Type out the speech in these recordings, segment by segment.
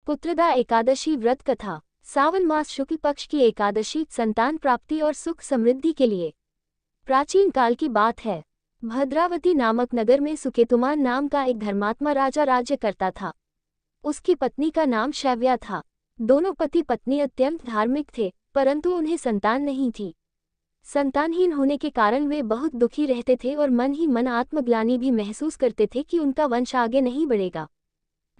पुत्रदा एकादशी व्रत कथा। सावन मास शुक्ल पक्ष की एकादशी संतान प्राप्ति और सुख समृद्धि के लिए। प्राचीन काल की बात है। भद्रावती नामक नगर में सुकेतुमान नाम का एक धर्मात्मा राजा राज्य करता था। उसकी पत्नी का नाम शैव्या था। दोनों पति पत्नी अत्यंत धार्मिक थे, परंतु उन्हें संतान नहीं थी। संतानहीन होने के कारण वे बहुत दुखी रहते थे और मन ही मन आत्मग्लानि भी महसूस करते थे कि उनका वंश आगे नहीं बढ़ेगा।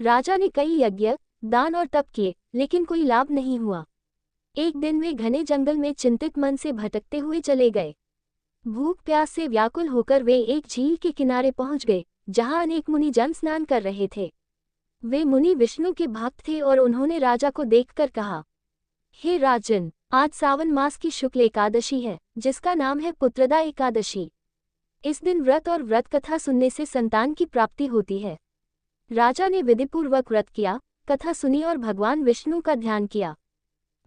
राजा ने कई यज्ञ, दान और तप किए, लेकिन कोई लाभ नहीं हुआ। एक दिन वे घने जंगल में चिंतित मन से भटकते हुए चले गए। भूख प्यास से व्याकुल होकर वे एक झील के किनारे पहुंच गए, जहां अनेक मुनि जन स्नान कर रहे थे। वे मुनि विष्णु के भक्त थे और उन्होंने राजा को देखकर कहा, हे राजन, आज सावन मास की शुक्ल एकादशी है, जिसका नाम है पुत्रदा एकादशी। इस दिन व्रत और व्रत कथा सुनने से संतान की प्राप्ति होती है। राजा ने विधिपूर्वक व्रत किया, कथा सुनी और भगवान विष्णु का ध्यान किया।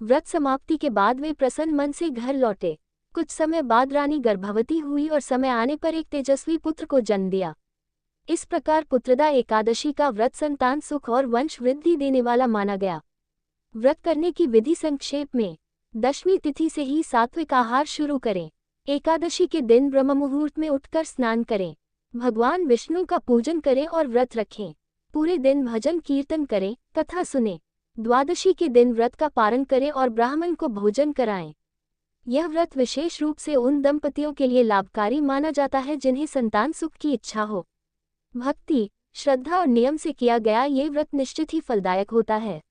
व्रत समाप्ति के बाद वे प्रसन्न मन से घर लौटे। कुछ समय बाद रानी गर्भवती हुई और समय आने पर एक तेजस्वी पुत्र को जन्म दिया। इस प्रकार पुत्रदा एकादशी का व्रत संतान सुख और वंश वृद्धि देने वाला माना गया। व्रत करने की विधि संक्षेप में। दशमी तिथि से ही सात्विक आहार शुरू करें। एकादशी के दिन ब्रह्म मुहूर्त में उठकर स्नान करें। भगवान विष्णु का पूजन करें और व्रत रखें। पूरे दिन भजन कीर्तन करें, कथा सुनें। द्वादशी के दिन व्रत का पारण करें और ब्राह्मण को भोजन कराएं। यह व्रत विशेष रूप से उन दंपतियों के लिए लाभकारी माना जाता है जिन्हें संतान सुख की इच्छा हो। भक्ति, श्रद्धा और नियम से किया गया ये व्रत निश्चित ही फलदायक होता है।